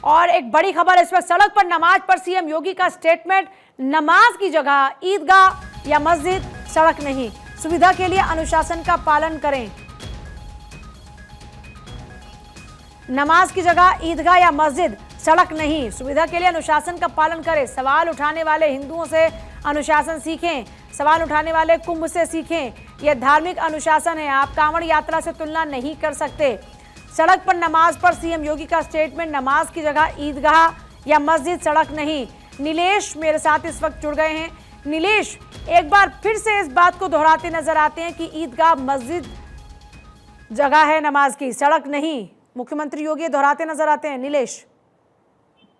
और एक बड़ी खबर इस वक्त सड़क पर नमाज पर सीएम योगी का स्टेटमेंट, नमाज की जगह ईदगाह या मस्जिद, सड़क नहीं, सुविधा के लिए अनुशासन का पालन करें। नमाज की जगह ईदगाह या मस्जिद, सड़क नहीं, सुविधा के लिए अनुशासन का पालन करें। सवाल उठाने वाले हिंदुओं से अनुशासन सीखें, सवाल उठाने वाले कुंभ से सीखें। यह धार्मिक अनुशासन है, आप कांवड़ यात्रा से तुलना नहीं कर सकते। सड़क पर नमाज पर सीएम योगी का स्टेटमेंट, नमाज की जगह ईदगाह या मस्जिद, सड़क नहीं। नीलेश मेरे साथ इस वक्त जुड़ गए हैं। नीलेश, एक बार फिर से इस बात को दोहराते नजर आते हैं कि ईदगाह मस्जिद जगह है नमाज की, सड़क नहीं। मुख्यमंत्री योगी दोहराते नजर आते हैं। नीलेश,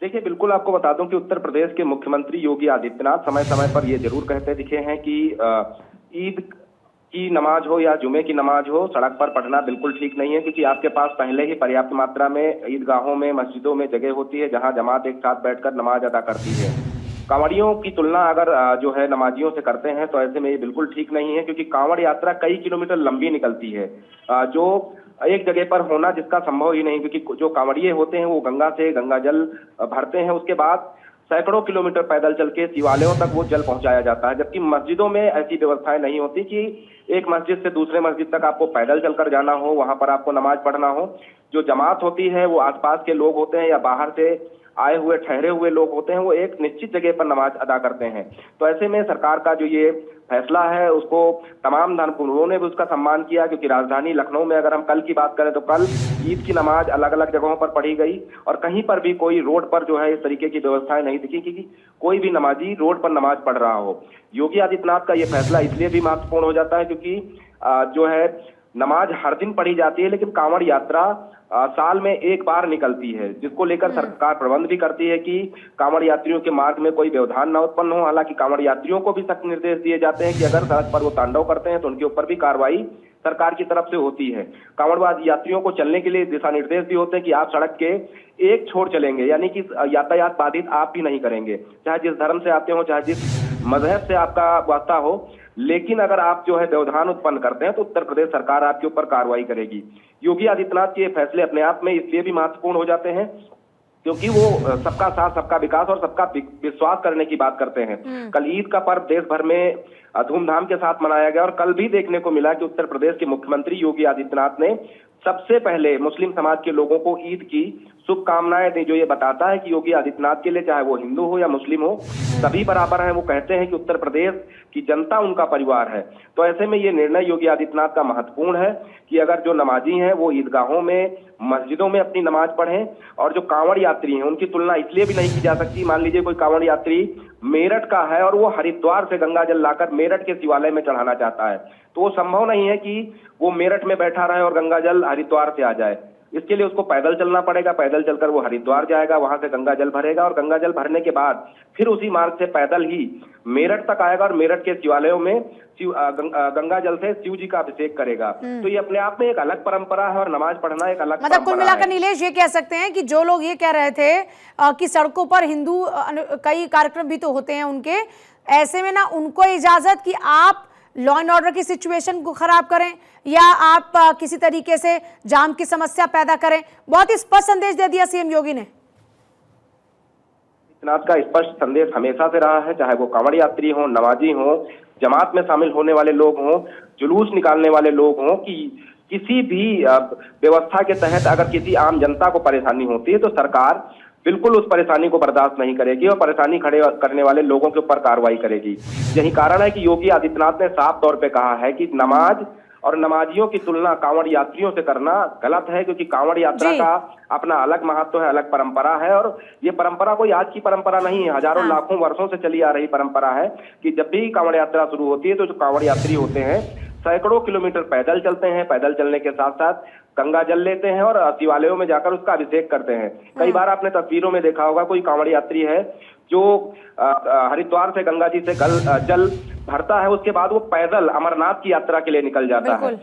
देखिए, बिल्कुल आपको बता दूं कि उत्तर प्रदेश के मुख्यमंत्री योगी आदित्यनाथ समय समय पर ये जरूर कहते दिखे हैं कि ईद की नमाज हो या जुमे की नमाज हो, सड़क पर पढ़ना बिल्कुल ठीक नहीं है, क्योंकि आपके पास पहले ही पर्याप्त मात्रा में ईदगाहों में, मस्जिदों में जगह होती है जहां जमात एक साथ बैठकर नमाज अदा करती है। कांवड़ियों की तुलना अगर जो है नमाजियों से करते हैं तो ऐसे में ये बिल्कुल ठीक नहीं है, क्योंकि कांवड़ यात्रा कई किलोमीटर लंबी निकलती है, जो एक जगह पर होना जिसका संभव ही नहीं, क्योंकि जो कांवड़िए होते हैं वो गंगा से गंगा जल भरते हैं, उसके बाद सैकड़ों किलोमीटर पैदल चल के शिवालयों तक वो जल पहुंचाया जाता है। जबकि मस्जिदों में ऐसी व्यवस्थाएं नहीं होती कि एक मस्जिद से दूसरे मस्जिद तक आपको पैदल चलकर जाना हो, वहां पर आपको नमाज पढ़ना हो। जो जमात होती है वो आसपास के लोग होते हैं या बाहर से आए हुए ठहरे हुए लोग होते हैं, वो एक निश्चित जगह पर नमाज अदा करते हैं। तो ऐसे में सरकार का जो ये फैसला है उसको तमाम धर्मगुरुओं ने भी उसका सम्मान किया, क्योंकि राजधानी लखनऊ में अगर हम कल की बात करें तो कल ईद की नमाज अलग अलग जगहों पर पढ़ी गई और कहीं पर भी कोई रोड पर जो है इस तरीके की व्यवस्थाएं नहीं दिखी कि कोई भी नमाजी रोड पर नमाज पढ़ रहा हो। योगी आदित्यनाथ का ये फैसला इसलिए भी महत्वपूर्ण हो जाता है क्योंकि जो है नमाज हर दिन पढ़ी जाती है, लेकिन कांवड़ यात्रा साल में एक बार निकलती है, जिसको लेकर सरकार प्रबंध भी करती है कि कांवड़ यात्रियों के मार्ग में कोई व्यवधान न उत्पन्न हो। हालांकि कांवड़ यात्रियों को भी सख्त निर्देश दिए जाते हैं कि अगर सड़क पर वो तांडव करते हैं तो उनके ऊपर भी कार्रवाई सरकार की तरफ से होती है। कांवड़बाज यात्रियों को चलने के लिए दिशा निर्देश भी होते हैं कि आप सड़क के एक छोर चलेंगे, यानी कि यातायात बाधित आप भी नहीं करेंगे, चाहे जिस धर्म से आते हो, चाहे जिस मजहब से आपका वास्ता हो। लेकिन अगर आप जो है व्यवधान उत्पन्न करते हैं तो उत्तर प्रदेश सरकार आपके ऊपर कार्रवाई करेगी। योगी आदित्यनाथ के फैसले अपने आप में इसलिए भी महत्वपूर्ण हो जाते हैं क्योंकि वो सबका साथ, सबका विकास और सबका विश्वास करने की बात करते हैं। कल ईद का पर्व देश भर में धूमधाम के साथ मनाया गया और कल भी देखने को मिला कि उत्तर प्रदेश के मुख्यमंत्री योगी आदित्यनाथ ने सबसे पहले मुस्लिम समाज के लोगों को ईद की शुभकामनाएं दी, जो ये बताता है कि योगी आदित्यनाथ के लिए चाहे वो हिंदू हो या मुस्लिम हो, सभी बराबर हैं। वो कहते हैं कि उत्तर प्रदेश की जनता उनका परिवार है। तो ऐसे में ये निर्णय योगी आदित्यनाथ का महत्वपूर्ण है कि अगर जो नमाजी हैं वो ईदगाहों में, मस्जिदों में अपनी नमाज पढ़ें, और जो कांवड़ यात्री हैं उनकी तुलना इसलिए भी नहीं की जा सकती। मान लीजिए कोई कांवड़ यात्री मेरठ का है और वो हरिद्वार से गंगा जल लाकर मेरठ के शिवालय में चढ़ाना चाहता है, तो वो संभव नहीं है कि वो मेरठ में बैठा रहे और गंगा जल हरिद्वार से आ जाए। इसके लिए उसको पैदल चलना पड़ेगा, पैदल चलकर वो हरिद्वार जाएगा, वहां से गंगा जल भरेगा और गंगा जल भरने के बाद फिर उसी मार्ग से पैदल ही मेरठ तक आएगा और मेरठ के शिवालयों में गंगा जल से शिव जी का अभिषेक करेगा। तो ये अपने आप में एक अलग परंपरा है और नमाज पढ़ना एक अलग मतलब कुल मिलाकर नीलेश ये कह सकते हैं कि जो लोग ये कह रहे थे कि सड़कों पर हिंदू कई कार्यक्रम भी तो होते हैं उनके, ऐसे में ना उनको इजाजत कि आप लॉ एंड ऑर्डर की सिचुएशन को खराब करें या आप किसी तरीके से जाम की समस्या पैदा करें। बहुत ही स्पष्ट संदेश दे दिया सीएम योगी ने। आदित्यनाथ का स्पष्ट संदेश हमेशा से रहा है, चाहे वो कांवड़ यात्री हो, नमाजी हो, जमात में शामिल होने वाले लोग हों, जुलूस निकालने वाले लोग हों, कि किसी भी व्यवस्था के तहत अगर किसी आम जनता को परेशानी होती है तो सरकार बिल्कुल उस परेशानी को बर्दाश्त नहीं करेगी और परेशानी खड़े करने वाले लोगों के ऊपर कार्रवाई करेगी। यही कारण है कि योगी आदित्यनाथ ने साफ तौर पे कहा है कि नमाज और नमाजियों की तुलना कांवड़ यात्रियों से करना गलत है, क्योंकि कांवड़ यात्रा का अपना अलग महत्व है, अलग परंपरा है। और ये परंपरा कोई आज की परंपरा नहीं है, हजारों लाखों वर्षों से चली आ रही परंपरा है कि जब भी कांवड़ यात्रा शुरू होती है तो जो कांवड़ यात्री होते हैं सैकड़ों किलोमीटर पैदल चलते हैं, पैदल चलने के साथ साथ गंगा जल लेते हैं और शिवालयों में जाकर उसका अभिषेक करते हैं। कई बार आपने तस्वीरों में देखा होगा, कोई कांवड़ यात्री है जो हरिद्वार से गंगा जी से जल भरता है, उसके बाद वो पैदल अमरनाथ की यात्रा के लिए निकल जाता है।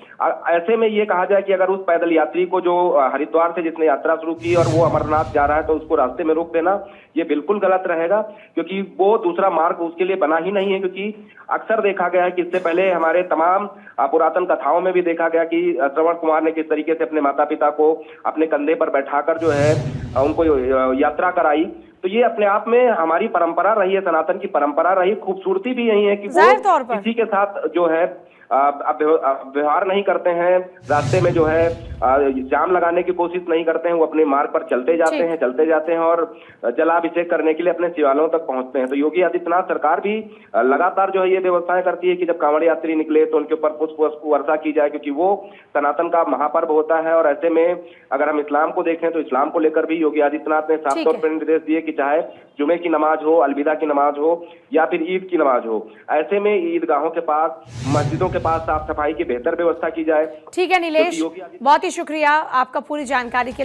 ऐसे में ये कहा जाए कि अगर उस पैदल यात्री को जो हरिद्वार से जिसने यात्रा शुरू की और वो अमरनाथ जा रहा है तो उसको रास्ते में रोक देना ये बिल्कुल गलत रहेगा, क्योंकि वो दूसरा मार्ग उसके लिए बना ही नहीं है। क्योंकि अक्सर देखा गया है कि इससे पहले हमारे तमाम पुरातन कथाओं में भी देखा गया कि श्रवण कुमार ने किस तरीके से अपने माता पिता को अपने कंधे पर बैठाकर जो है उनको यात्रा कराई। तो ये अपने आप में हमारी परंपरा रही है, सनातन की परंपरा रही। खूबसूरती भी यही है कि जाहिर तौर पर किसी के साथ जो है व्यवहार नहीं करते हैं, रास्ते में जो है जाम लगाने की कोशिश नहीं करते हैं, वो अपने मार्ग पर चलते जाते हैं और जलाभिषेक करने के लिए अपने शिवालयों तक पहुंचते हैं। तो योगी आदित्यनाथ सरकार भी लगातार जो है ये व्यवस्थाएं करती है कि जब कांवड़ यात्री निकले तो उनके ऊपर पुष्प वर्षा की जाए, क्योंकि वो सनातन का महापर्व होता है। और ऐसे में अगर हम इस्लाम को देखें तो इस्लाम को लेकर भी योगी आदित्यनाथ ने साफ तौर पर निर्देश दिए कि चाहे जुमे की नमाज हो, अलविदा की नमाज हो या फिर ईद की नमाज हो, ऐसे में ईदगाहों के पास, मस्जिदों के पास साफ सफाई की बेहतर व्यवस्था की जाए। ठीक है नीलेश, बहुत ही शुक्रिया आपका पूरी जानकारी के लिए।